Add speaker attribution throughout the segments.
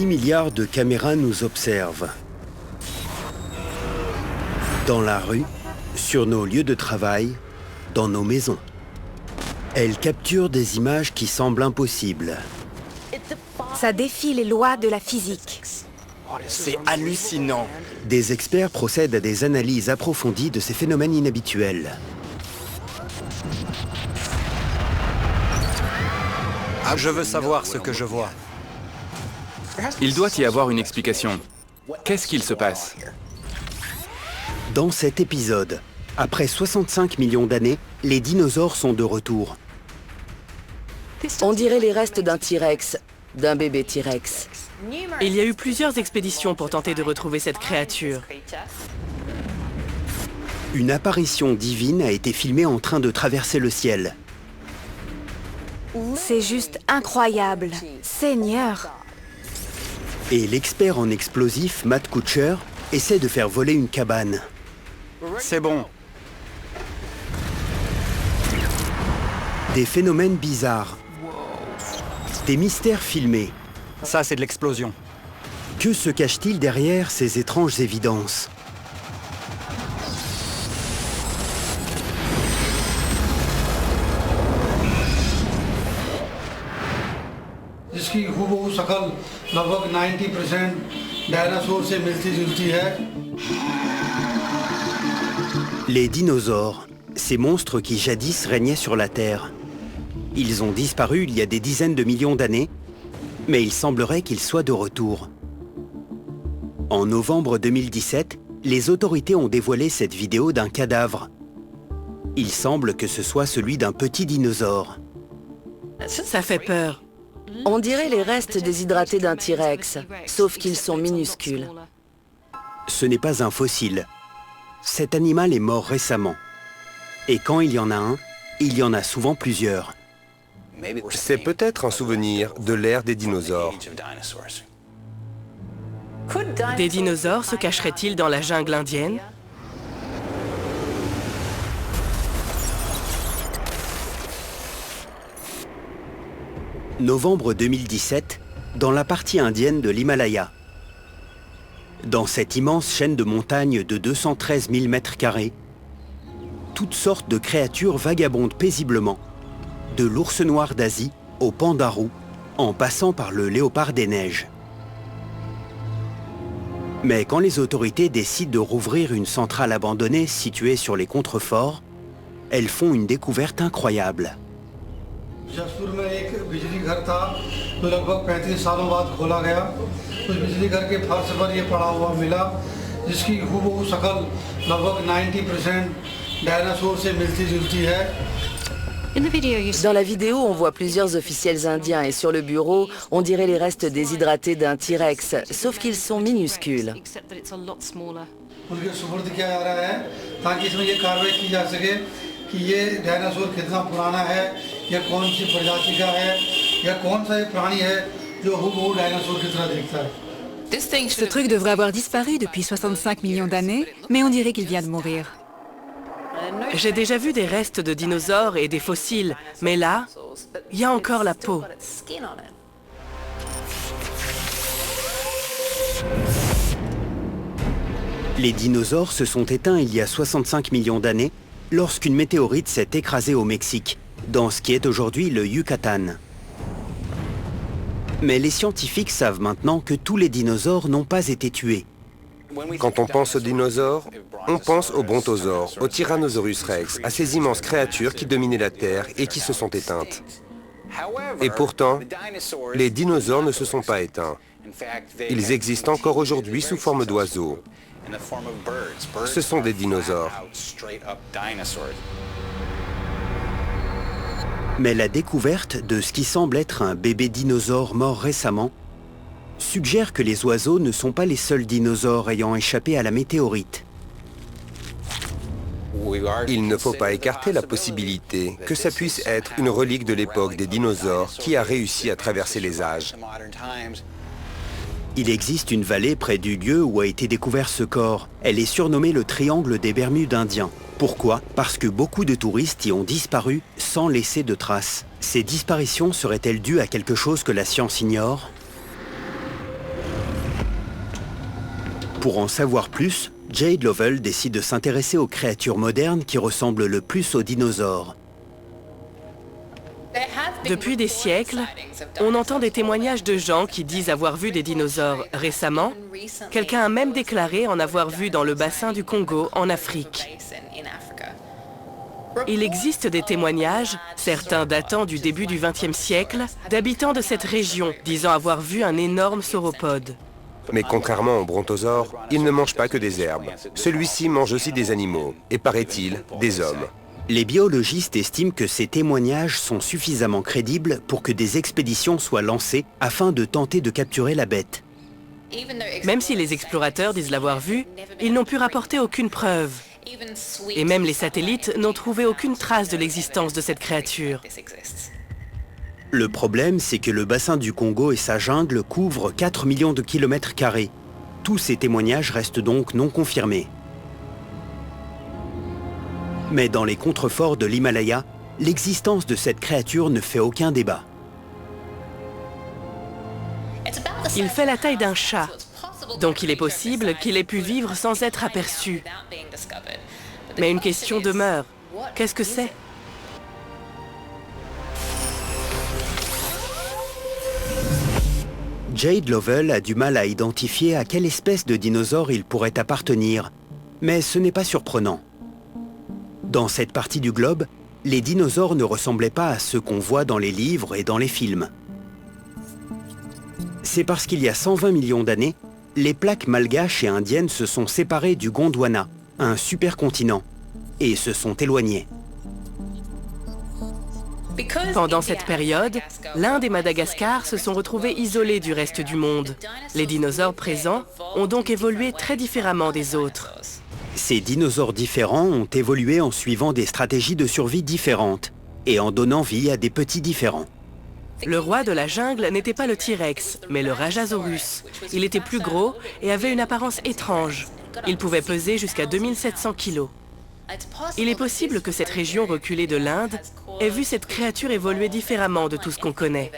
Speaker 1: 6 milliards de caméras nous observent. Dans la rue, sur nos lieux de travail, dans nos maisons. Elles capturent des images qui semblent impossibles.
Speaker 2: Ça défie les lois de la physique.
Speaker 3: C'est hallucinant.
Speaker 1: Des experts procèdent à des analyses approfondies de ces phénomènes inhabituels.
Speaker 3: Je veux savoir ce que je vois.
Speaker 4: Il doit y avoir une explication. Qu'est-ce qu'il se passe?
Speaker 1: Dans cet épisode, après 65 millions d'années, les dinosaures sont de retour.
Speaker 5: On dirait les restes d'un T-Rex, d'un bébé T-Rex.
Speaker 6: Il y a eu plusieurs expéditions pour tenter de retrouver cette créature.
Speaker 1: Une apparition divine a été filmée en train de traverser le ciel.
Speaker 2: C'est juste incroyable. Seigneur!
Speaker 1: Et l'expert en explosifs, Matt Kuchar, essaie de faire voler une cabane.
Speaker 3: C'est bon.
Speaker 1: Des phénomènes bizarres. Des mystères filmés.
Speaker 3: Ça, c'est de l'explosion.
Speaker 1: Que se cache-t-il derrière ces étranges évidences?
Speaker 7: जिसकी हूबहू शक्ल लगभग 90% डायनासोर से मिलती-जुलती है।
Speaker 1: Les dinosaures, ces monstres qui jadis régnaient sur la Terre. Ils ont disparu il y a des dizaines de millions d'années, mais il semblerait qu'ils soient de retour. En novembre 2017, les autorités ont dévoilé cette vidéo d'un cadavre. Il semble que ce soit celui d'un petit dinosaure.
Speaker 6: Ça fait peur.
Speaker 5: On dirait les restes déshydratés d'un T-Rex, sauf qu'ils sont minuscules.
Speaker 1: Ce n'est pas un fossile. Cet animal est mort récemment. Et quand il y en a un, il y en a souvent plusieurs.
Speaker 8: C'est peut-être un souvenir de l'ère des dinosaures.
Speaker 6: Des dinosaures se cacheraient-ils dans la jungle indienne?
Speaker 1: Novembre 2017, dans la partie indienne de l'Himalaya. Dans cette immense chaîne de montagnes de 213 000 m², toutes sortes de créatures vagabondent paisiblement, de l'ours noir d'Asie au panda roux, en passant par le léopard des neiges. Mais quand les autorités décident de rouvrir une centrale abandonnée située sur les contreforts, elles font une découverte incroyable.
Speaker 7: Jaspur में एक बिजली घर था जो लगभग 35 सालों बाद खोला गया। उस बिजली घर के फर्श पर ये पड़ा हुआ मिला, जिसकी हूबहू शक्ल लगभग 90% डायनासोर से मिलती-जुलती है।
Speaker 5: Dans la vidéo, on voit plusieurs officiels indiens et sur le bureau, on dirait les restes déshydratés d'un T-Rex, sauf qu'ils sont minuscules.
Speaker 7: उनके सुपुर्द किया जा रहा है ताकि इसमें ये कार्रवाई की जा सके कि ये डायनासोर कितना पुराना है, या कौन सी प्रजाति का है, या कौन सा ये प्राणी है जो हूबहू डायनासोर की तरह दिखता है।
Speaker 9: Ce truc devrait avoir disparu depuis 65 millions d'années, mais on dirait qu'il vient de mourir.
Speaker 6: J'ai déjà vu des restes de dinosaures et des fossiles, mais là, il y a encore la peau.
Speaker 1: Les dinosaures se sont éteints il y a 65 millions d'années lorsqu'une météorite s'est écrasée au Mexique, dans ce qui est aujourd'hui le Yucatan. Mais les scientifiques savent maintenant que tous les dinosaures n'ont pas été tués.
Speaker 8: Quand on pense aux dinosaures, on pense aux brontosaures, aux Tyrannosaurus rex, à ces immenses créatures qui dominaient la Terre et qui se sont éteintes. Et pourtant, les dinosaures ne se sont pas éteints. Ils existent encore aujourd'hui sous forme d'oiseaux. Ce sont des dinosaures.
Speaker 1: Mais la découverte de ce qui semble être un bébé dinosaure mort récemment suggère que les oiseaux ne sont pas les seuls dinosaures ayant échappé à la météorite.
Speaker 8: Il ne faut pas écarter la possibilité que ça puisse être une relique de l'époque des dinosaures qui a réussi à traverser les âges.
Speaker 1: Il existe une vallée près du lieu où a été découvert ce corps. Elle est surnommée le triangle des Bermudes indiens. Pourquoi? Parce que beaucoup de touristes y ont disparu sans laisser de traces. Ces disparitions seraient-elles dues à quelque chose que la science ignore? Pour en savoir plus, Jade Lovell décide de s'intéresser aux créatures modernes qui ressemblent le plus aux dinosaures.
Speaker 6: Depuis des siècles, on entend des témoignages de gens qui disent avoir vu des dinosaures. Récemment, quelqu'un a même déclaré en avoir vu dans le bassin du Congo, en Afrique. Il existe des témoignages, certains datant du début du XXe siècle, d'habitants de cette région disant avoir vu un énorme sauropode.
Speaker 8: Mais contrairement au brontosaure, il ne mange pas que des herbes. Celui-ci mange aussi des animaux, et paraît-il, des hommes.
Speaker 1: Les biologistes estiment que ces témoignages sont suffisamment crédibles pour que des expéditions soient lancées afin de tenter de capturer la bête.
Speaker 6: Même si les explorateurs disent l'avoir vu, ils n'ont pu rapporter aucune preuve. Et même les satellites n'ont trouvé aucune trace de l'existence de cette créature.
Speaker 1: Le problème, c'est que le bassin du Congo et sa jungle couvrent 4 millions de kilomètres carrés. Tous ces témoignages restent donc non confirmés. Mais dans les contreforts de l'Himalaya, l'existence de cette créature ne fait aucun débat.
Speaker 6: Il fait la taille d'un chat, donc il est possible qu'il ait pu vivre sans être aperçu. Mais une question demeure. Qu'est-ce que c'est ?
Speaker 1: Jade Lovell a du mal à identifier à quelle espèce de dinosaure il pourrait appartenir, mais ce n'est pas surprenant. Dans cette partie du globe, les dinosaures ne ressemblaient pas à ceux qu'on voit dans les livres et dans les films. C'est parce qu'il y a 120 millions d'années, les plaques malgaches et indiennes se sont séparées du Gondwana, un supercontinent, et se sont éloignées.
Speaker 6: Pendant cette période, l'Inde et Madagascar se sont retrouvés isolés du reste du monde. Les dinosaures présents ont donc évolué très différemment des autres.
Speaker 1: Ces dinosaures différents ont évolué en suivant des stratégies de survie différentes et en donnant vie à des petits différents.
Speaker 6: Le roi de la jungle n'était pas le T-Rex, mais le Rajasaurus. Il était plus gros et avait une apparence étrange. Il pouvait peser jusqu'à 2700 kilos. Il est possible que cette région reculée de l'Inde ait vu cette créature évoluer différemment de tout ce qu'on connaît.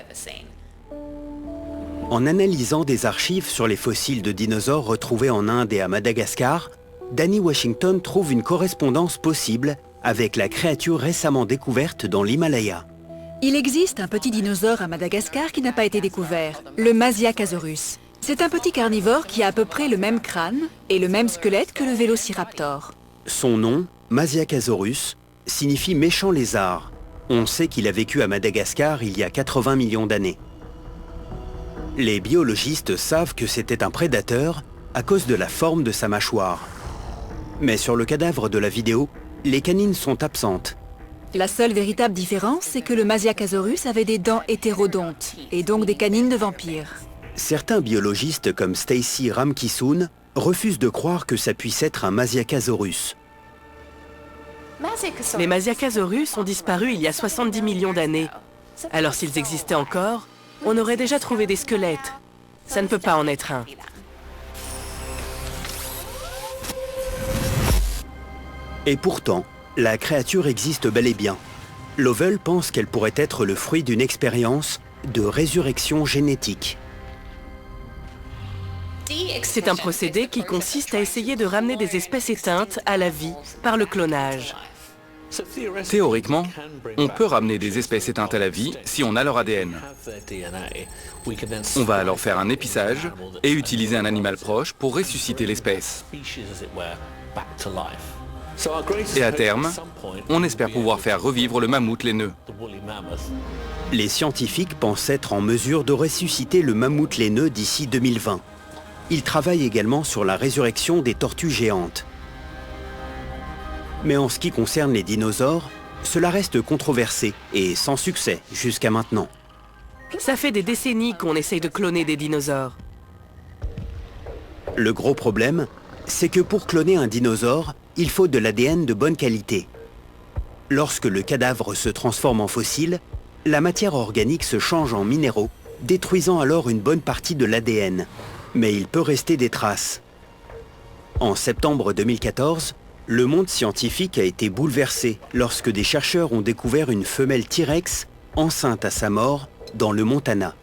Speaker 1: En analysant des archives sur les fossiles de dinosaures retrouvés en Inde et à Madagascar, Danny Washington trouve une correspondance possible avec la créature récemment découverte dans l'Himalaya.
Speaker 9: Il existe un petit dinosaure à Madagascar qui n'a pas été découvert, le Masiacasaurus. C'est un petit carnivore qui a à peu près le même crâne et le même squelette que le Vélociraptor.
Speaker 1: Son nom, Masiacasaurus, signifie méchant lézard. On sait qu'il a vécu à Madagascar il y a 80 millions d'années. Les biologistes savent que c'était un prédateur à cause de la forme de sa mâchoire. Mais sur le cadavre de la vidéo, les canines sont absentes.
Speaker 9: La seule véritable différence, c'est que le Masiacasaurus avait des dents hétérodontes, et donc des canines de vampire.
Speaker 1: Certains biologistes comme Stacy Ramkissoon refusent de croire que ça puisse être un Masiacasaurus.
Speaker 6: Les Masiacasaurus ont disparu il y a 70 millions d'années. Alors s'ils existaient encore, on aurait déjà trouvé des squelettes. Ça ne peut pas en être un.
Speaker 1: Et pourtant, la créature existe bel et bien. Lovell pense qu'elle pourrait être le fruit d'une expérience de résurrection génétique.
Speaker 6: C'est un procédé qui consiste à essayer de ramener des espèces éteintes à la vie par le clonage.
Speaker 4: Théoriquement, on peut ramener des espèces éteintes à la vie si on a leur ADN. On va alors faire un épissage et utiliser un animal proche pour ressusciter l'espèce. Et à terme, on espère pouvoir faire revivre le mammouth laineux.
Speaker 1: Les scientifiques pensent être en mesure de ressusciter le mammouth laineux d'ici 2020. Ils travaillent également sur la résurrection des tortues géantes. Mais en ce qui concerne les dinosaures, cela reste controversé et sans succès jusqu'à maintenant.
Speaker 6: Ça fait des décennies qu'on essaye de cloner des dinosaures.
Speaker 1: Le gros problème, c'est que pour cloner un dinosaure, il faut de l'ADN de bonne qualité. Lorsque le cadavre se transforme en fossile, la matière organique se change en minéraux, détruisant alors une bonne partie de l'ADN. Mais il peut rester des traces. En septembre 2014, le monde scientifique a été bouleversé lorsque des chercheurs ont découvert une femelle T-Rex enceinte à sa mort dans le Montana.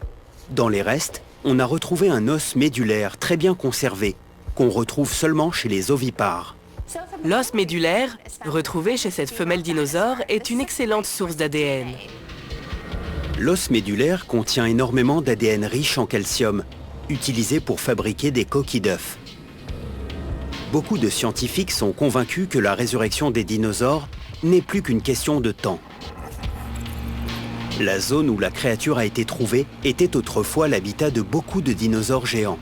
Speaker 1: Dans les restes, on a retrouvé un os médulaire très bien conservé, qu'on retrouve seulement chez les ovipares.
Speaker 6: L'os médulaire, retrouvé chez cette femelle dinosaure, est une excellente source d'ADN.
Speaker 1: L'os médulaire contient énormément d'ADN riche en calcium, utilisé pour fabriquer des coquilles d'œufs. Beaucoup de scientifiques sont convaincus que la résurrection des dinosaures n'est plus qu'une question de temps. La zone où la créature a été trouvée était autrefois l'habitat de beaucoup de dinosaures géants.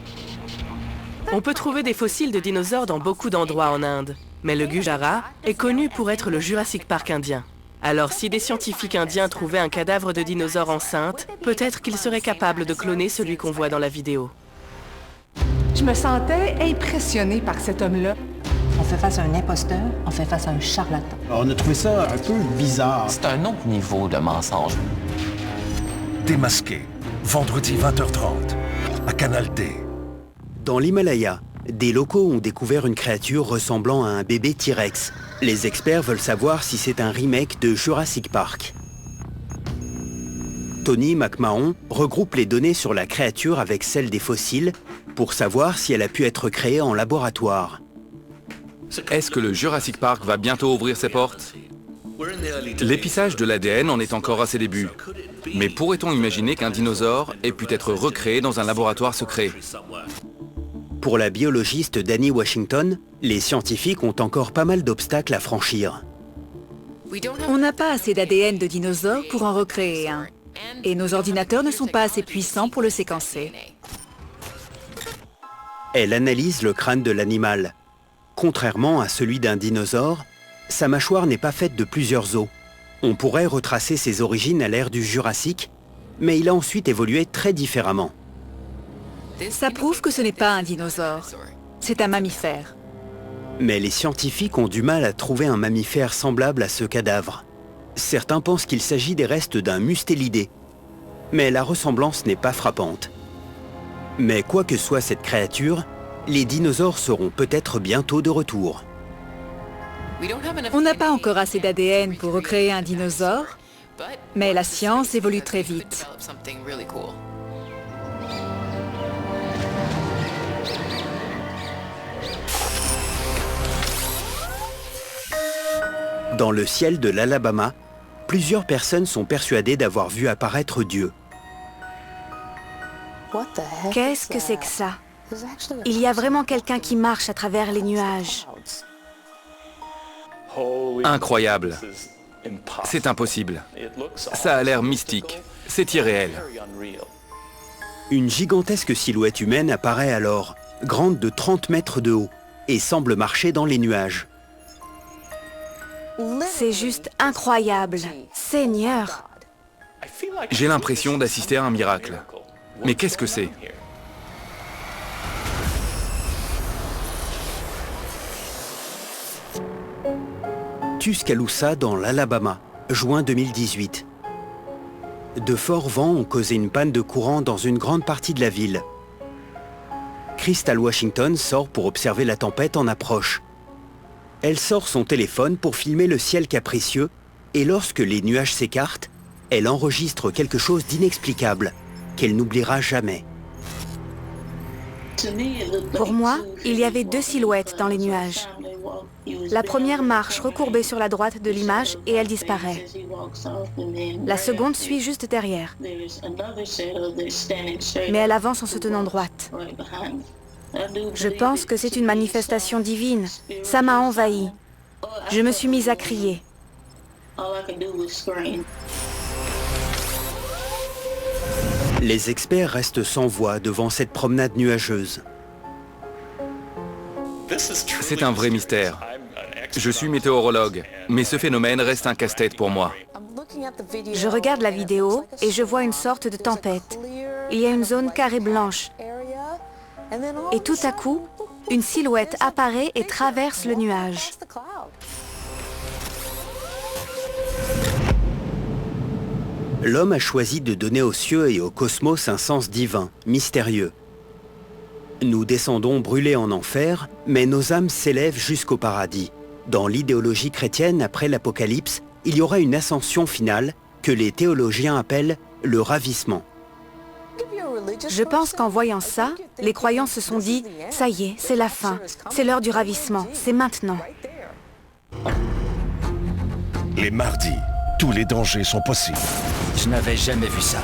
Speaker 6: On peut trouver des fossiles de dinosaures dans beaucoup d'endroits en Inde, mais le Gujarat est connu pour être le Jurassic Park indien. Alors si des scientifiques indiens trouvaient un cadavre de dinosaure enceinte, peut-être qu'ils seraient capables de cloner celui qu'on voit dans la vidéo.
Speaker 10: Je me sentais impressionnée par cet homme-là.
Speaker 11: On fait face à un imposteur, on fait face à un charlatan.
Speaker 12: On a trouvé ça un peu bizarre.
Speaker 13: C'est un autre niveau de mensonge.
Speaker 14: Démasqué, vendredi 20h30, à Canal D.
Speaker 1: Dans l'Himalaya, des locaux ont découvert une créature ressemblant à un bébé T-Rex. Les experts veulent savoir si c'est un remake de Jurassic Park. Tony McMahon regroupe les données sur la créature avec celles des fossiles pour savoir si elle a pu être créée en laboratoire.
Speaker 4: Est-ce que le Jurassic Park va bientôt ouvrir ses portes? L'épissage de l'ADN en est encore à ses débuts. Mais pourrait-on imaginer qu'un dinosaure ait pu être recréé dans un laboratoire secret?
Speaker 1: Pour la biologiste Dani Washington, les scientifiques ont encore pas mal d'obstacles à franchir.
Speaker 9: On n'a pas assez d'ADN de dinosaures pour en recréer un. Et nos ordinateurs ne sont pas assez puissants pour le séquencer.
Speaker 1: Elle analyse le crâne de l'animal. Contrairement à celui d'un dinosaure, sa mâchoire n'est pas faite de plusieurs os. On pourrait retracer ses origines à l'ère du Jurassique, mais il a ensuite évolué très différemment.
Speaker 9: Ça prouve que ce n'est pas un dinosaure. C'est un mammifère.
Speaker 1: Mais les scientifiques ont du mal à trouver un mammifère semblable à ce cadavre. Certains pensent qu'il s'agit des restes d'un mustélidé, mais la ressemblance n'est pas frappante. Mais quoi que soit cette créature, les dinosaures seront peut-être bientôt de retour.
Speaker 9: On n'a pas encore assez d'ADN pour recréer un dinosaure, mais la science évolue très vite.
Speaker 1: Dans le ciel de l'Alabama, plusieurs personnes sont persuadées d'avoir vu apparaître Dieu.
Speaker 2: Qu'est-ce que c'est que ça? Il y a vraiment quelqu'un qui marche à travers les nuages.
Speaker 4: Incroyable. C'est impossible. Ça a l'air mystique. C'est irréel.
Speaker 1: Une gigantesque silhouette humaine apparaît alors, grande de 30 mètres de haut, et semble marcher dans les nuages.
Speaker 2: C'est juste incroyable. Seigneur!
Speaker 4: J'ai l'impression d'assister à un miracle. Mais qu'est-ce que c'est?
Speaker 1: Tuscaloosa dans l'Alabama, juin 2018. De forts vents ont causé une panne de courant dans une grande partie de la ville. Crystal Washington sort pour observer la tempête en approche. Elle sort son téléphone pour filmer le ciel capricieux et lorsque les nuages s'écartent, elle enregistre quelque chose d'inexplicable qu'elle n'oubliera jamais.
Speaker 2: Pour moi, il y avait deux silhouettes dans les nuages. La première marche recourbée sur la droite de l'image et elle disparaît. La seconde suit juste derrière. Mais elle avance en se tenant droite. Je pense que c'est une manifestation divine. Ça m'a envahi. Je me suis mise à crier.
Speaker 1: Les experts restent sans voix devant cette promenade nuageuse.
Speaker 4: C'est un vrai mystère. Je suis météorologue, mais ce phénomène reste un casse-tête pour moi.
Speaker 2: Je regarde la vidéo et je vois une sorte de tempête. Il y a une zone carrée blanche. Et tout à coup, une silhouette apparaît et traverse le nuage.
Speaker 1: L'homme a choisi de donner aux cieux et au cosmos un sens divin, mystérieux. Nous descendons brûlés en enfer, mais nos âmes s'élèvent jusqu'au paradis. Dans l'idéologie chrétienne, après l'Apocalypse, il y aura une ascension finale que les théologiens appellent le ravissement.
Speaker 2: Je pense qu'en voyant ça, les croyants se sont dit « Ça y est, c'est la fin, c'est l'heure du ravissement, c'est maintenant ».
Speaker 14: Les mardis, tous les dangers sont possibles.
Speaker 13: Je n'avais jamais vu ça.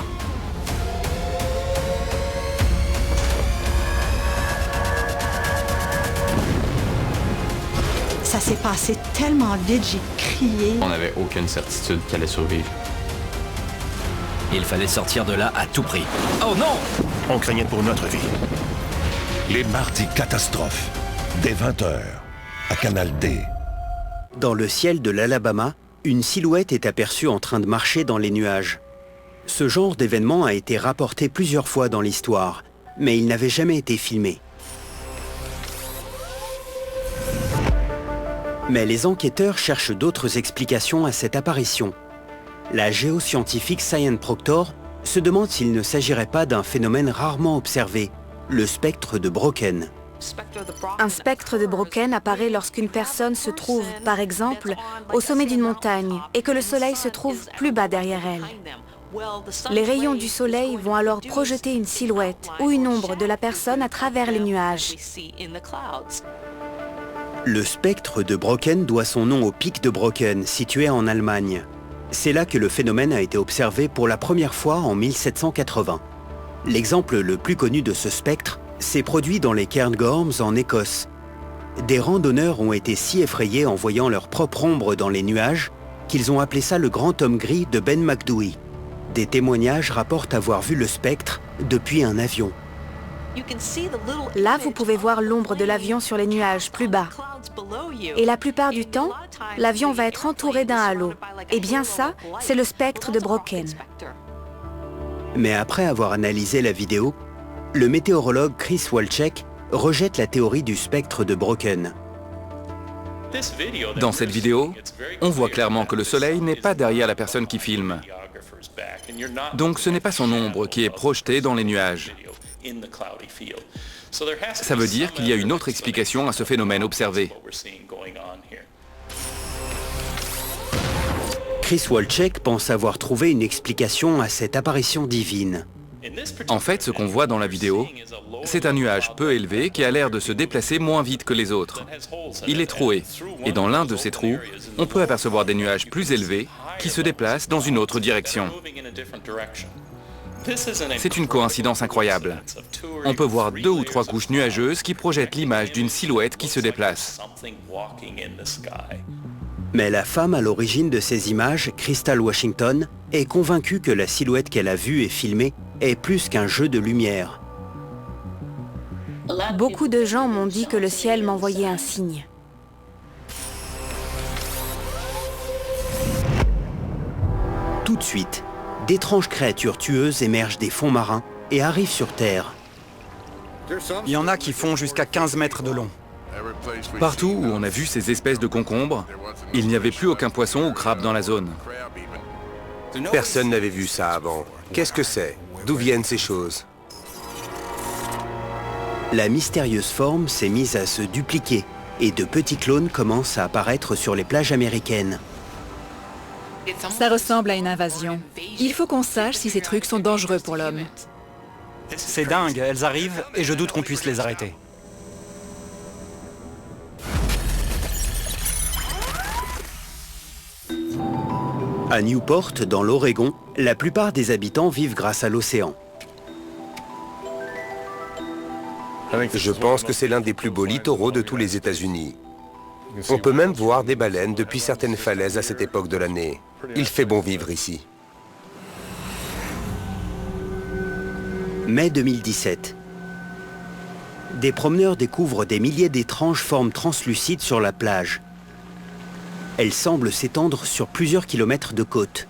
Speaker 15: Ça s'est passé tellement vite, j'ai crié.
Speaker 16: On n'avait aucune certitude qu'elle allait survivre.
Speaker 13: Il fallait sortir de là à tout prix. Oh non!
Speaker 14: On craignait pour notre vie. Les mardis catastrophes, dès 20h, à Canal D.
Speaker 1: Dans le ciel de l'Alabama, une silhouette est aperçue en train de marcher dans les nuages. Ce genre d'événement a été rapporté plusieurs fois dans l'histoire, mais il n'avait jamais été filmé. Mais les enquêteurs cherchent d'autres explications à cette apparition. La géoscientifique Cyan Proctor se demande s'il ne s'agirait pas d'un phénomène rarement observé, le spectre de Brocken.
Speaker 2: Un spectre de Brocken apparaît lorsqu'une personne se trouve, par exemple, au sommet d'une montagne et que le soleil se trouve plus bas derrière elle. Les rayons du soleil vont alors projeter une silhouette ou une ombre de la personne à travers les nuages.
Speaker 1: Le spectre de Brocken doit son nom au pic de Brocken, situé en Allemagne. C'est là que le phénomène a été observé pour la première fois en 1780. L'exemple le plus connu de ce spectre s'est produit dans les Cairngorms en Écosse. Des randonneurs ont été si effrayés en voyant leur propre ombre dans les nuages qu'ils ont appelé ça le grand homme gris de Ben Macdouy. Des témoignages rapportent avoir vu le spectre depuis un avion.
Speaker 2: Là, vous pouvez voir l'ombre de l'avion sur les nuages plus bas. Et la plupart du temps, l'avion va être entouré d'un halo. Et bien ça, c'est le spectre de Brocken.
Speaker 1: Mais après avoir analysé la vidéo, le météorologue Chris Walczek rejette la théorie du spectre de Brocken.
Speaker 4: Dans cette vidéo, on voit clairement que le soleil n'est pas derrière la personne qui filme. Donc ce n'est pas son ombre qui est projetée dans les nuages. Ça veut dire qu'il y a une autre explication à ce phénomène observé.
Speaker 1: Chris Walczek pense avoir trouvé une explication à cette apparition divine.
Speaker 4: En fait, ce qu'on voit dans la vidéo, c'est un nuage peu élevé qui a l'air de se déplacer moins vite que les autres. Il est troué, et dans l'un de ces trous, on peut apercevoir des nuages plus élevés qui se déplacent dans une autre direction. C'est une coïncidence incroyable. On peut voir 2 ou 3 couches nuageuses qui projettent l'image d'une silhouette qui se déplace.
Speaker 1: Mais la femme à l'origine de ces images, Crystal Washington, est convaincue que la silhouette qu'elle a vue et filmée est plus qu'un jeu de lumière.
Speaker 2: Beaucoup de gens m'ont dit que le ciel m'envoyait un signe.
Speaker 1: Tout de suite, d'étranges créatures tueuses émergent des fonds marins et arrivent sur Terre.
Speaker 3: Il y en a qui font jusqu'à 15 mètres de long.
Speaker 4: Partout où on a vu ces espèces de concombres, il n'y avait plus aucun poisson ou crabe dans la zone.
Speaker 8: Personne n'avait vu ça avant. Qu'est-ce que c'est? D'où viennent ces choses?
Speaker 1: La mystérieuse forme s'est mise à se dupliquer et de petits clones commencent à apparaître sur les plages américaines.
Speaker 9: Ça ressemble à une invasion. Il faut qu'on sache si ces trucs sont dangereux pour l'homme.
Speaker 3: C'est dingue, elles arrivent et je doute qu'on puisse les arrêter.
Speaker 1: À Newport, dans l'Oregon, la plupart des habitants vivent grâce à l'océan.
Speaker 8: Je pense que c'est l'un des plus beaux littoraux de tous les États-Unis. On peut même voir des baleines depuis certaines falaises à cette époque de l'année. Il fait bon vivre ici.
Speaker 1: Mai 2017. Des promeneurs découvrent des milliers d'étranges formes translucides sur la plage. Elles semblent s'étendre sur plusieurs kilomètres de côte.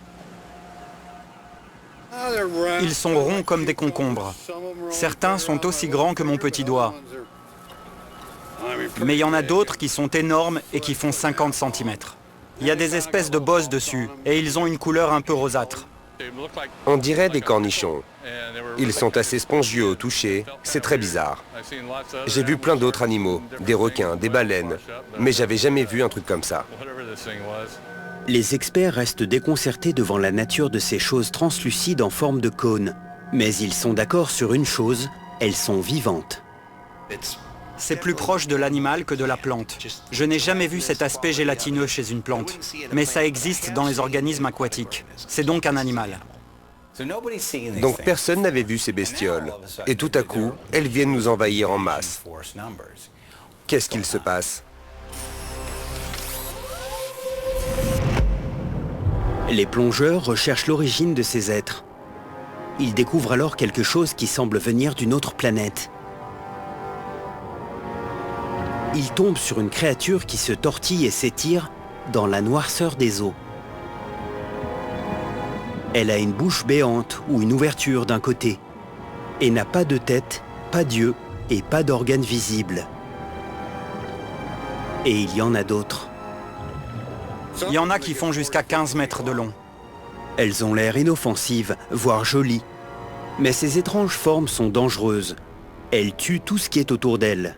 Speaker 3: Ils sont ronds comme des concombres. Certains sont aussi grands que mon petit doigt. Mais il y en a d'autres qui sont énormes et qui font 50 cm. Il y a des espèces de bosses dessus et ils ont une couleur un peu rosâtre.
Speaker 8: On dirait des cornichons. Ils sont assez spongieux au toucher, c'est très bizarre. J'ai vu plein d'autres animaux, des requins, des baleines, mais j'avais jamais vu un truc comme ça.
Speaker 1: Les experts restent déconcertés devant la nature de ces choses translucides en forme de cône. Mais ils sont d'accord sur une chose, elles sont vivantes.
Speaker 3: C'est plus proche de l'animal que de la plante. Je n'ai jamais vu cet aspect gélatineux chez une plante, mais ça existe dans les organismes aquatiques. C'est donc un animal.
Speaker 8: Donc personne n'avait vu ces bestioles. Et tout à coup, elles viennent nous envahir en masse. Qu'est-ce qu'il se passe?
Speaker 1: Les plongeurs recherchent l'origine de ces êtres. Ils découvrent alors quelque chose qui semble venir d'une autre planète. Ils tombent sur une créature qui se tortille et s'étire dans la noirceur des eaux. Elle a une bouche béante ou une ouverture d'un côté et n'a pas de tête, pas d'yeux et pas d'organes visibles. Et il y en a d'autres.
Speaker 3: Il y en a qui font jusqu'à 15 mètres de long.
Speaker 1: Elles ont l'air inoffensives, voire jolies. Mais ces étranges formes sont dangereuses. Elles tuent tout ce qui est autour d'elles.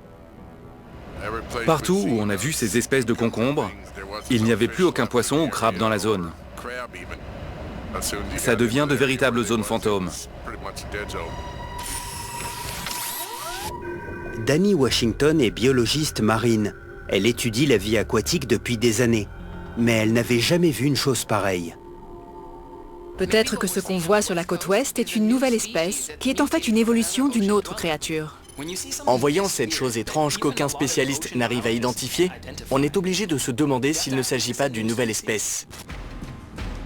Speaker 4: Partout où on a vu ces espèces de concombres, il n'y avait plus aucun poisson ou crabe dans la zone. Ça devient de véritables zones fantômes.
Speaker 1: Dani Washington est biologiste marine. Elle étudie la vie aquatique depuis des années. Mais elle n'avait jamais vu une chose pareille.
Speaker 9: Peut-être que ce qu'on voit sur la côte ouest est une nouvelle espèce, qui est en fait une évolution d'une autre créature.
Speaker 17: En voyant cette chose étrange qu'aucun spécialiste n'arrive à identifier, on est obligé de se demander s'il ne s'agit pas d'une nouvelle espèce.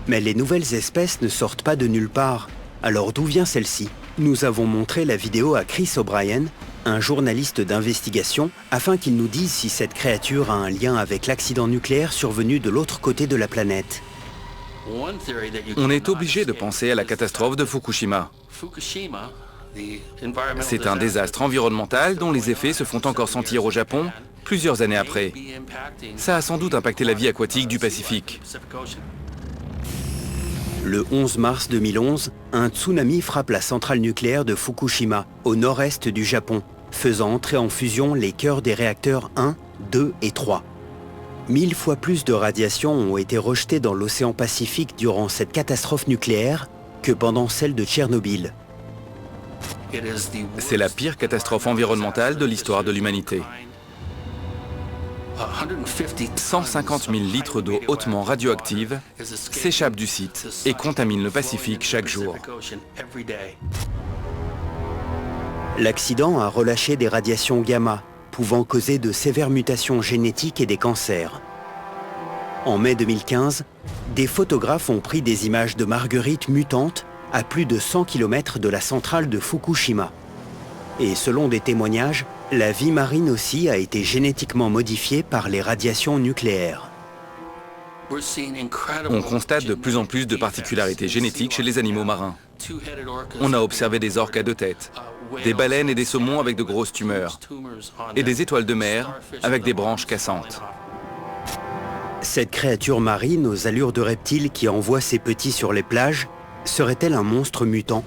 Speaker 1: Mais les nouvelles espèces ne sortent pas de nulle part. Alors d'où vient celle-ci? Nous avons montré la vidéo à Chris O'Brien, un journaliste d'investigation, afin qu'il nous dise si cette créature a un lien avec l'accident nucléaire survenu de l'autre côté de la planète.
Speaker 4: On est obligé de penser à la catastrophe de Fukushima. C'est un désastre environnemental dont les effets se font encore sentir au Japon plusieurs années après. Ça a sans doute impacté la vie aquatique du Pacifique.
Speaker 1: Le 11 mars 2011, un tsunami frappe la centrale nucléaire de Fukushima, au nord-est du Japon, faisant entrer en fusion les cœurs des réacteurs 1, 2 et 3. 1000 fois plus de radiations ont été rejetées dans l'océan Pacifique durant cette catastrophe nucléaire que pendant celle de Tchernobyl.
Speaker 4: C'est la pire catastrophe environnementale de l'histoire de l'humanité. 150 000 litres d'eau hautement radioactive s'échappent du site et contaminent le Pacifique chaque jour.
Speaker 1: L'accident a relâché des radiations gamma, pouvant causer de sévères mutations génétiques et des cancers. En mai 2015, des photographes ont pris des images de marguerites mutantes à plus de 100 km de la centrale de Fukushima. Et selon des témoignages, la vie marine aussi a été génétiquement modifiée par les radiations nucléaires.
Speaker 4: On constate de plus en plus de particularités génétiques chez les animaux marins. On a observé des orques à 2 têtes, des baleines et des saumons avec de grosses tumeurs, et des étoiles de mer avec des branches cassantes.
Speaker 1: Cette créature marine aux allures de reptile qui envoie ses petits sur les plages, serait-elle un monstre mutant?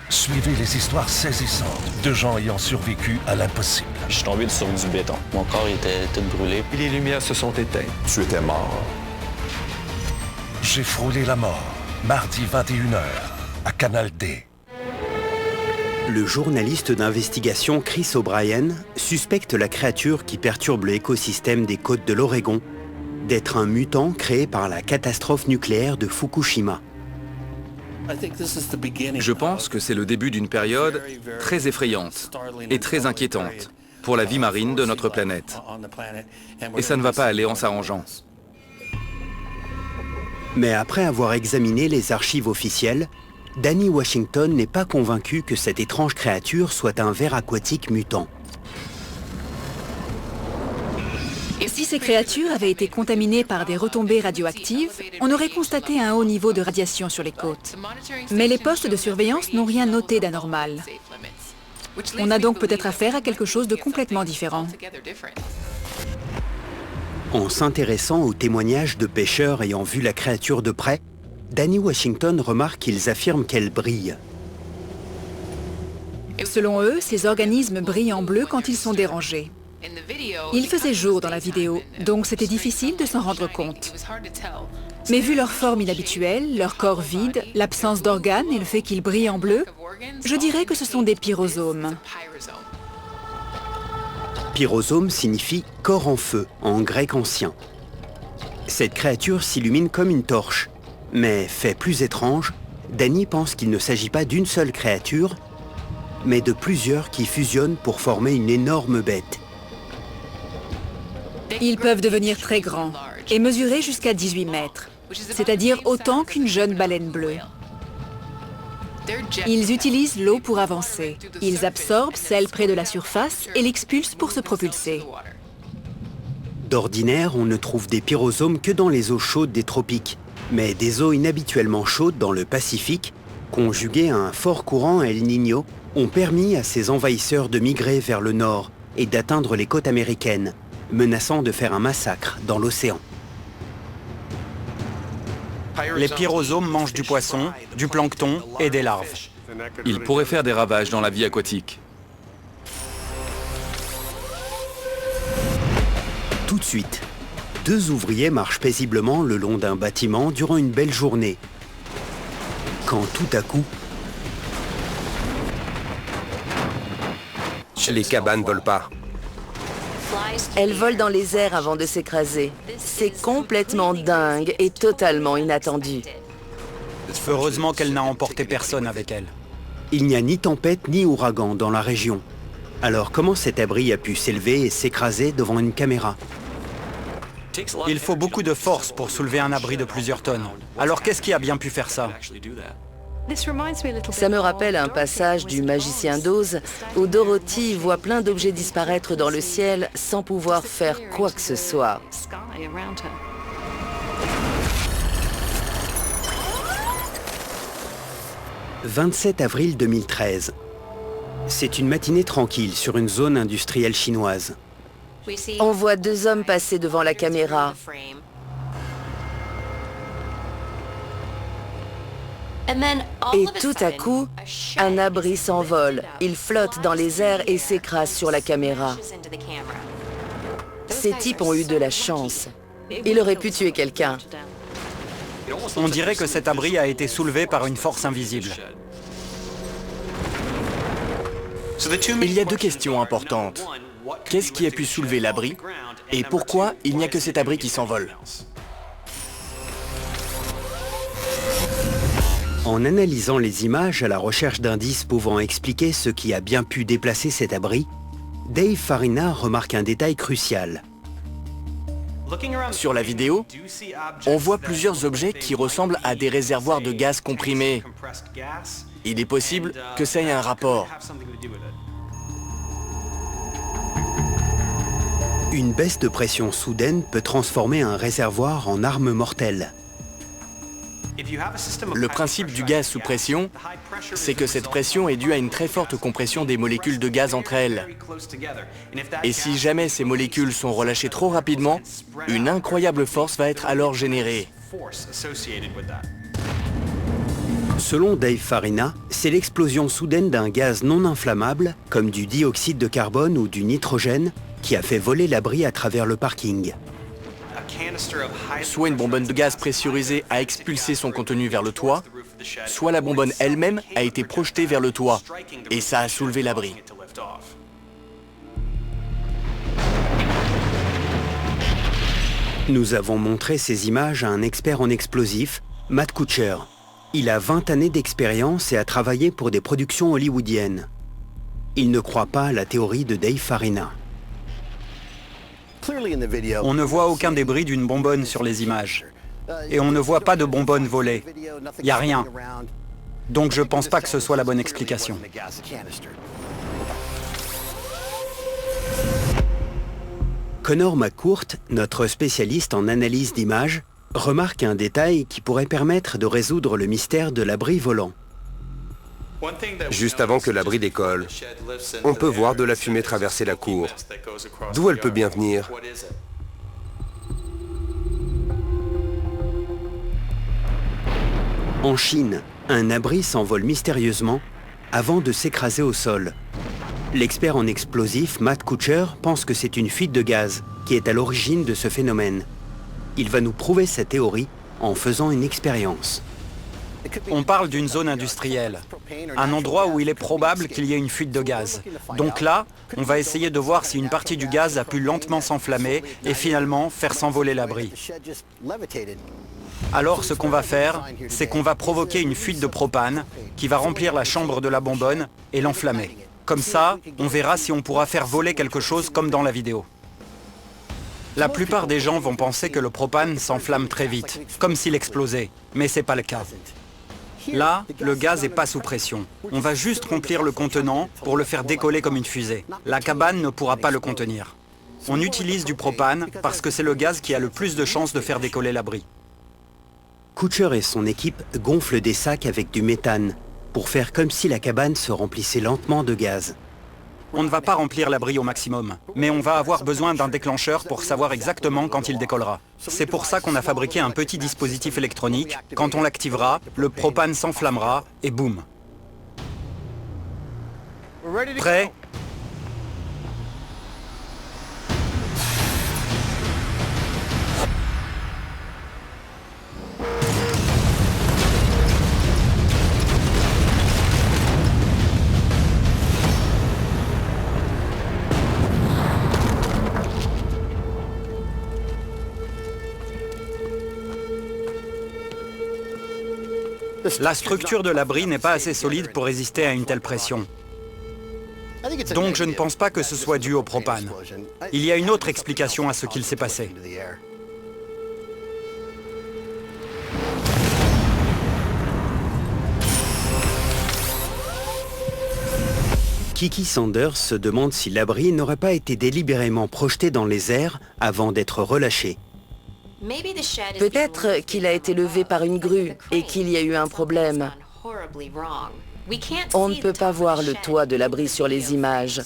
Speaker 14: Suivez les histoires saisissantes de gens ayant survécu à l'impossible.
Speaker 16: Je suis tombé sur du béton. Mon corps était tout brûlé.
Speaker 14: Les lumières se sont éteintes. Tu étais mort. J'ai frôlé la mort. Mardi 21h, à Canal D.
Speaker 1: Le journaliste d'investigation Chris O'Brien suspecte la créature qui perturbe l'écosystème des côtes de l'Oregon d'être un mutant créé par la catastrophe nucléaire de Fukushima.
Speaker 4: Je pense que c'est le début d'une période très effrayante et très inquiétante pour la vie marine de notre planète. Et ça ne va pas aller en s'arrangeant.
Speaker 1: Mais après avoir examiné les archives officielles, Dani Washington n'est pas convaincu que cette étrange créature soit un ver aquatique mutant.
Speaker 9: Si ces créatures avaient été contaminées par des retombées radioactives, on aurait constaté un haut niveau de radiation sur les côtes. Mais les postes de surveillance n'ont rien noté d'anormal. On a donc peut-être affaire à quelque chose de complètement différent.
Speaker 1: En s'intéressant aux témoignages de pêcheurs ayant vu la créature de près, Dani Washington remarque qu'ils affirment qu'elle brille.
Speaker 9: Selon eux, ces organismes brillent en bleu quand ils sont dérangés. Il faisait jour dans la vidéo, donc c'était difficile de s'en rendre compte. Mais vu leur forme inhabituelle, leur corps vide, l'absence d'organes et le fait qu'ils brillent en bleu, je dirais que ce sont des pyrosomes.
Speaker 1: Pyrosome signifie corps en feu en grec ancien. Cette créature s'illumine comme une torche. Mais fait plus étrange, Danny pense qu'il ne s'agit pas d'une seule créature, mais de plusieurs qui fusionnent pour former une énorme bête.
Speaker 9: Ils peuvent devenir très grands et mesurer jusqu'à 18 mètres, c'est-à-dire autant qu'une jeune baleine bleue. Ils utilisent l'eau pour avancer. Ils absorbent celle près de la surface et l'expulsent pour se propulser.
Speaker 1: D'ordinaire, on ne trouve des pyrosomes que dans les eaux chaudes des tropiques, mais des eaux inhabituellement chaudes dans le Pacifique, conjuguées à un fort courant El Niño, ont permis à ces envahisseurs de migrer vers le nord et d'atteindre les côtes américaines, menaçant de faire un massacre dans l'océan.
Speaker 3: Les pyrosomes mangent du poisson, du plancton et des larves.
Speaker 4: Ils pourraient faire des ravages dans la vie aquatique.
Speaker 1: Tout de suite, deux ouvriers marchent paisiblement le long d'un bâtiment durant une belle journée. Quand tout à coup,
Speaker 8: les cabanes ne volent pas.
Speaker 5: Elles volent dans les airs avant de s'écraser. C'est complètement dingue et totalement inattendu.
Speaker 3: Heureusement qu'elle n'a emporté personne avec elle.
Speaker 1: il n'y a ni tempête ni ouragan dans la région. Alors comment cet abri a pu s'élever et s'écraser devant une caméra?
Speaker 3: Il faut beaucoup de force pour soulever un abri de plusieurs tonnes. Alors qu'est-ce qui a bien pu faire ça?
Speaker 5: Ça me rappelle un passage du Magicien d'Oz où Dorothy voit plein d'objets disparaître dans le ciel sans pouvoir faire quoi que ce soit.
Speaker 1: « 27 avril 2013. C'est une matinée tranquille sur une zone industrielle chinoise.
Speaker 5: On voit deux hommes passer devant la caméra. Et tout à coup, un abri s'envole. Il flotte dans les airs et s'écrase sur la caméra. Ces types ont eu de la chance. Il aurait pu tuer quelqu'un.
Speaker 3: On dirait que cet abri a été soulevé par une force invisible.
Speaker 17: Il y a deux questions importantes. Qu'est-ce qui a pu soulever l'abri? Et pourquoi il n'y a que cet abri qui s'envole?
Speaker 1: En analysant les images à la recherche d'indices pouvant expliquer ce qui a bien pu déplacer cet abri, Dave Farina remarque un détail crucial.
Speaker 17: Sur la vidéo, on voit plusieurs objets qui ressemblent à des réservoirs de gaz comprimés. Il est possible que ça ait un rapport.
Speaker 1: Une baisse de pression soudaine peut transformer un réservoir en arme mortelle.
Speaker 17: Le principe du gaz sous pression, c'est que cette pression est due à une très forte compression des molécules de gaz entre elles. Et si jamais ces molécules sont relâchées trop rapidement, une incroyable force va être alors générée.
Speaker 1: Selon Dave Farina, c'est l'explosion soudaine d'un gaz non inflammable, comme du dioxyde de carbone ou du nitrogène, qui a fait voler l'abri à travers le parking.
Speaker 17: Soit une bonbonne de gaz pressurisée a expulsé son contenu vers le toit, soit la bonbonne elle-même a été projetée vers le toit, et ça a soulevé l'abri.
Speaker 1: Nous avons montré ces images à un expert en explosifs, Matt Kuchar. Il a 20 années d'expérience et a travaillé pour des productions hollywoodiennes. Il ne croit pas à la théorie de Dave Farina.
Speaker 3: On ne voit aucun débris d'une bonbonne sur les images. Et on ne voit pas de bonbonne volée. Il n'y a rien. Donc je pense pas que ce soit la bonne explication.
Speaker 1: Connor McCourt, notre spécialiste en analyse d'images, remarque un détail qui pourrait permettre de résoudre le mystère de l'abri volant.
Speaker 8: Juste avant que l'abri décolle, on peut voir de la fumée traverser la cour. D'où elle peut bien venir?
Speaker 1: En Chine, un abri s'envole mystérieusement avant de s'écraser au sol. L'expert en explosifs, Matt Kuchar, pense que c'est une fuite de gaz qui est à l'origine de ce phénomène. Il va nous prouver sa théorie en faisant une expérience.
Speaker 3: On parle d'une zone industrielle, un endroit où il est probable qu'il y ait une fuite de gaz. Donc là, on va essayer de voir si une partie du gaz a pu lentement s'enflammer et finalement faire s'envoler l'abri. Alors ce qu'on va faire, c'est qu'on va provoquer une fuite de propane qui va remplir la chambre de la bonbonne et l'enflammer. Comme ça, on verra si on pourra faire voler quelque chose comme dans la vidéo. La plupart des gens vont penser que le propane s'enflamme très vite, comme s'il explosait, mais c'est pas le cas. Là, le gaz n'est pas sous pression. On va juste remplir le contenant pour le faire décoller comme une fusée. La cabane ne pourra pas le contenir. On utilise du propane parce que c'est le gaz qui a le plus de chances de faire décoller l'abri.
Speaker 1: Kutcher et son équipe gonflent des sacs avec du méthane pour faire comme si la cabane se remplissait lentement de gaz.
Speaker 3: On ne va pas remplir l'abri au maximum, mais on va avoir besoin d'un déclencheur pour savoir exactement quand il décollera. C'est pour ça qu'on a fabriqué un petit dispositif électronique. Quand on l'activera, le propane s'enflammera et boum. Prêt ? La structure de l'abri n'est pas assez solide pour résister à une telle pression. Donc je ne pense pas que ce soit dû au propane. Il y a une autre explication à ce qu'il s'est passé.
Speaker 1: Kiki Sanders se demande si l'abri n'aurait pas été délibérément projeté dans les airs avant d'être relâché.
Speaker 5: Peut-être qu'il a été levé par une grue et qu'il y a eu un problème. On ne peut pas voir le toit de l'abri sur les images,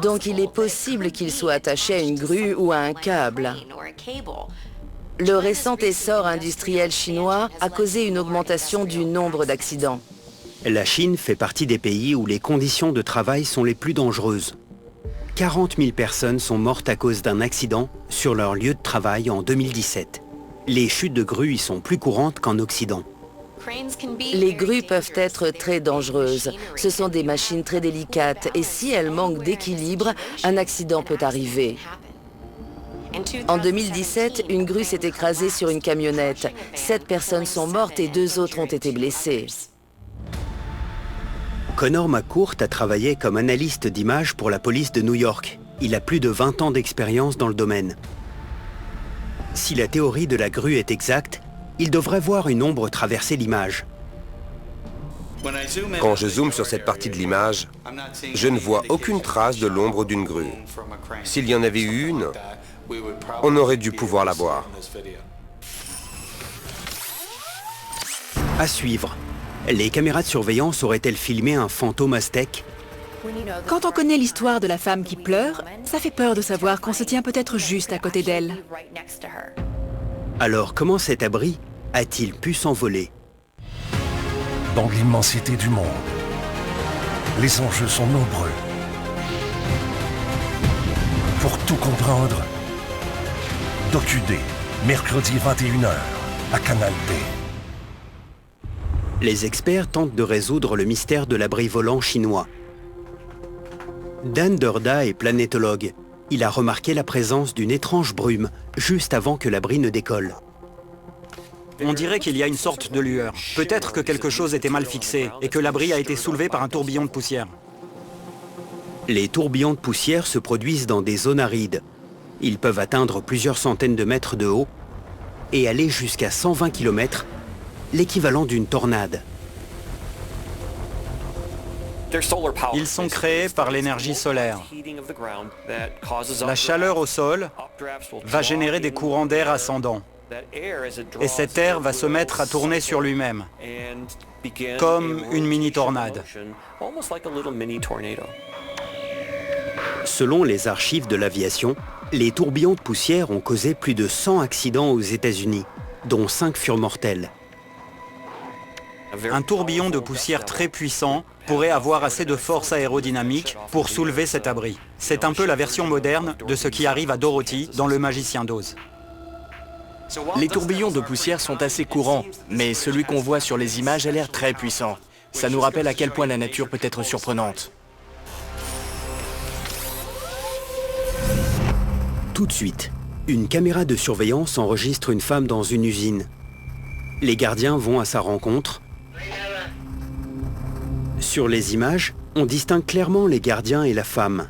Speaker 5: donc il est possible qu'il soit attaché à une grue ou à un câble. Le récent essor industriel chinois a causé une augmentation du nombre d'accidents.
Speaker 1: La Chine fait partie des pays où les conditions de travail sont les plus dangereuses. 40 000 personnes sont mortes à cause d'un accident sur leur lieu de travail en 2017. Les chutes de grues y sont plus courantes qu'en Occident.
Speaker 5: Les grues peuvent être très dangereuses. Ce sont des machines très délicates et si elles manquent d'équilibre, un accident peut arriver. En 2017, une grue s'est écrasée sur une camionnette. 7 personnes sont mortes et 2 autres ont été blessées.
Speaker 1: Connor McCourt a travaillé comme analyste d'images pour la police de New York. Il a plus de 20 ans d'expérience dans le domaine. Si la théorie de la grue est exacte, il devrait voir une ombre traverser l'image.
Speaker 8: Quand je zoome sur cette partie de l'image, je ne vois aucune trace de l'ombre d'une grue. S'il y en avait eu une, on aurait dû pouvoir la voir.
Speaker 1: À suivre. Les caméras de surveillance auraient-elles filmé un fantôme aztèque?
Speaker 9: Quand on connaît l'histoire de la femme qui pleure, ça fait peur de savoir qu'on se tient peut-être juste à côté d'elle.
Speaker 1: Alors comment cet abri a-t-il pu s'envoler?
Speaker 14: Dans l'immensité du monde, les enjeux sont nombreux. Pour tout comprendre, DocuD, mercredi 21h, à Canal D.
Speaker 1: Les experts tentent de résoudre le mystère de l'abri volant chinois. Dan Durda est planétologue. Il a remarqué la présence d'une étrange brume juste avant que l'abri ne décolle.
Speaker 3: On dirait qu'il y a une sorte de lueur. Peut-être que quelque chose était mal fixé et que l'abri a été soulevé par un tourbillon de poussière.
Speaker 1: Les tourbillons de poussière se produisent dans des zones arides. Ils peuvent atteindre plusieurs centaines de mètres de haut et aller jusqu'à 120 km, l'équivalent d'une tornade.
Speaker 3: Ils sont créés par l'énergie solaire. La chaleur au sol va générer des courants d'air ascendants. Et cet air va se mettre à tourner sur lui-même, comme une mini-tornade.
Speaker 1: Selon les archives de l'aviation, les tourbillons de poussière ont causé plus de 100 accidents aux États-Unis, dont 5 furent mortels.
Speaker 3: Un tourbillon de poussière très puissant pourrait avoir assez de force aérodynamique pour soulever cet abri. C'est un peu la version moderne de ce qui arrive à Dorothy dans Le Magicien d'Oz.
Speaker 17: Les tourbillons de poussière sont assez courants, mais celui qu'on voit sur les images a l'air très puissant. Ça nous rappelle à quel point la nature peut être surprenante.
Speaker 1: Tout de suite, une caméra de surveillance enregistre une femme dans une usine. Les gardiens vont à sa rencontre. Sur les images, on distingue clairement les gardiens et la femme.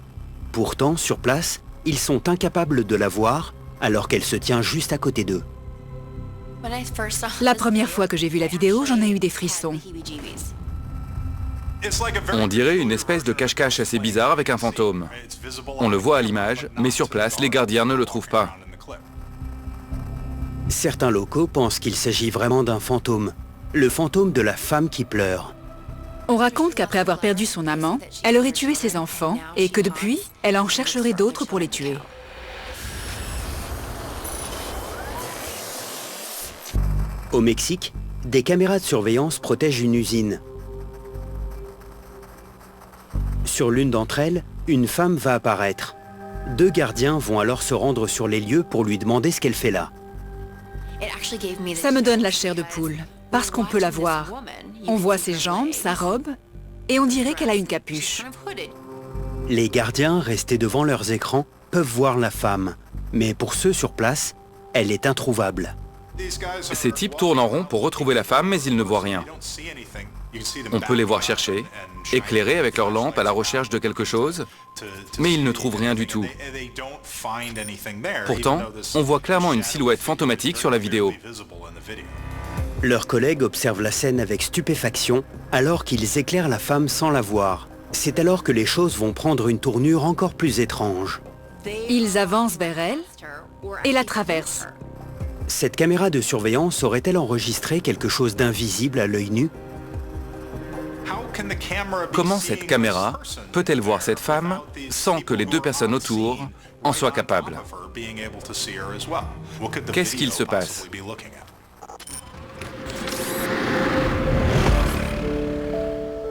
Speaker 1: Pourtant, sur place, ils sont incapables de la voir alors qu'elle se tient juste à côté d'eux.
Speaker 9: La première fois que j'ai vu la vidéo, j'en ai eu des frissons.
Speaker 4: On dirait une espèce de cache-cache assez bizarre avec un fantôme. On le voit à l'image, mais sur place, les gardiens ne le trouvent pas.
Speaker 1: Certains locaux pensent qu'il s'agit vraiment d'un fantôme. Le fantôme de la femme qui pleure.
Speaker 9: On raconte qu'après avoir perdu son amant, elle aurait tué ses enfants et que depuis, elle en chercherait d'autres pour les tuer.
Speaker 1: Au Mexique, des caméras de surveillance protègent une usine. Sur l'une d'entre elles, une femme va apparaître. 2 gardiens vont alors se rendre sur les lieux pour lui demander ce qu'elle fait là.
Speaker 9: Ça me donne la chair de poule, parce qu'on peut la voir. On voit ses jambes, sa robe, et on dirait qu'elle a une capuche.
Speaker 1: Les gardiens, restés devant leurs écrans, peuvent voir la femme. Mais pour ceux sur place, elle est introuvable.
Speaker 4: Ces types tournent en rond pour retrouver la femme, mais ils ne voient rien. On peut les voir chercher, éclairer avec leur lampe à la recherche de quelque chose, mais ils ne trouvent rien du tout. Pourtant, on voit clairement une silhouette fantomatique sur la vidéo.
Speaker 1: Leurs collègues observent la scène avec stupéfaction alors qu'ils éclairent la femme sans la voir. C'est alors que les choses vont prendre une tournure encore plus étrange.
Speaker 9: Ils avancent vers elle et la traversent.
Speaker 1: Cette caméra de surveillance aurait-elle enregistré quelque chose d'invisible à l'œil nu?
Speaker 4: Comment cette caméra peut-elle voir cette femme sans que les 2 personnes autour en soient capables? Qu'est-ce qu'il se passe?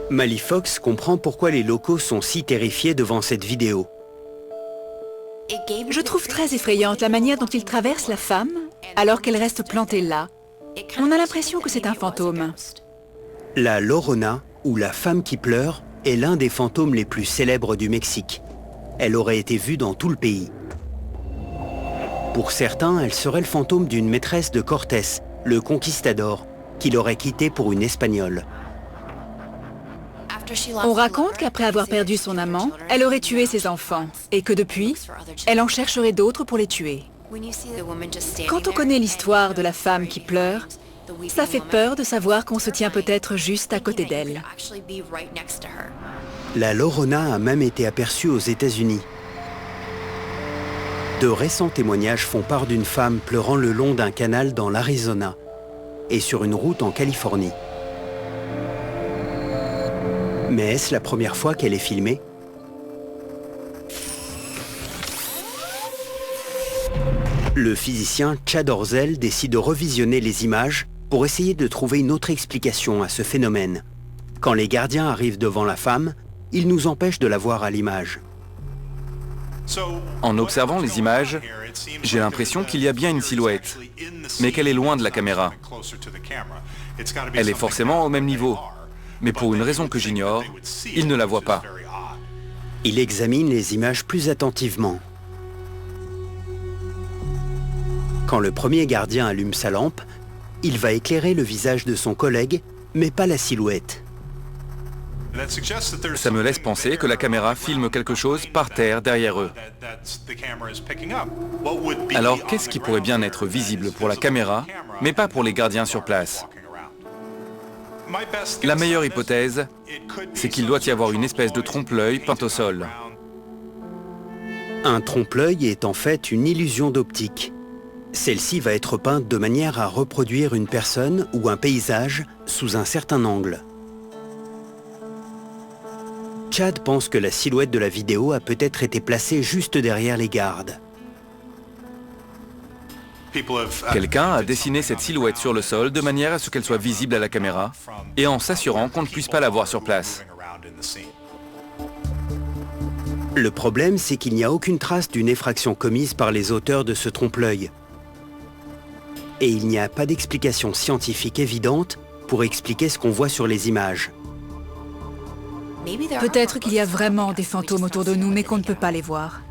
Speaker 1: Mally Fox comprend pourquoi les locaux sont si terrifiés devant cette vidéo.
Speaker 9: Je trouve très effrayante la manière dont il traverse la femme alors qu'elle reste plantée là. On a l'impression que c'est un fantôme.
Speaker 1: La Llorona, ou la femme qui pleure, est l'un des fantômes les plus célèbres du Mexique. Elle aurait été vue dans tout le pays. Pour certains, elle serait le fantôme d'une maîtresse de Cortés, le conquistador, qui l'aurait quittée pour une Espagnole.
Speaker 9: On raconte qu'après avoir perdu son amant, elle aurait tué ses enfants et que depuis, elle en chercherait d'autres pour les tuer. Quand on connaît l'histoire de la femme qui pleure, ça fait peur de savoir qu'on se tient peut-être juste à côté d'elle.
Speaker 1: La Llorona a même été aperçue aux États-Unis. De récents témoignages font part d'une femme pleurant le long d'un canal dans l'Arizona et sur une route en Californie. Mais est-ce la première fois qu'elle est filmée? Le physicien Chad Orzel décide de revisionner les images pour essayer de trouver une autre explication à ce phénomène. Quand les gardiens arrivent devant la femme, ils nous empêchent de la voir à l'image.
Speaker 4: En observant les images, j'ai l'impression qu'il y a bien une silhouette, mais qu'elle est loin de la caméra. Elle est forcément au même niveau, mais pour une raison que j'ignore, ils ne la voient pas.
Speaker 1: Il examine les images plus attentivement. Quand le premier gardien allume sa lampe, il va éclairer le visage de son collègue, mais pas la silhouette.
Speaker 4: Ça me laisse penser que la caméra filme quelque chose par terre derrière eux. Alors qu'est-ce qui pourrait bien être visible pour la caméra, mais pas pour les gardiens sur place? La meilleure hypothèse, c'est qu'il doit y avoir une espèce de trompe-l'œil peint au sol.
Speaker 1: Un trompe-l'œil est en fait une illusion d'optique. Celle-ci va être peinte de manière à reproduire une personne ou un paysage sous un certain angle. Chad pense que la silhouette de la vidéo a peut-être été placée juste derrière les gardes.
Speaker 4: Quelqu'un a dessiné cette silhouette sur le sol de manière à ce qu'elle soit visible à la caméra et en s'assurant qu'on ne puisse pas la voir sur place.
Speaker 1: Le problème, c'est qu'il n'y a aucune trace d'une effraction commise par les auteurs de ce trompe-l'œil. Et il n'y a pas d'explication scientifique évidente pour expliquer ce qu'on voit sur les images.
Speaker 9: Peut-être qu'il y a vraiment des fantômes autour de nous, mais qu'on ne peut pas les voir.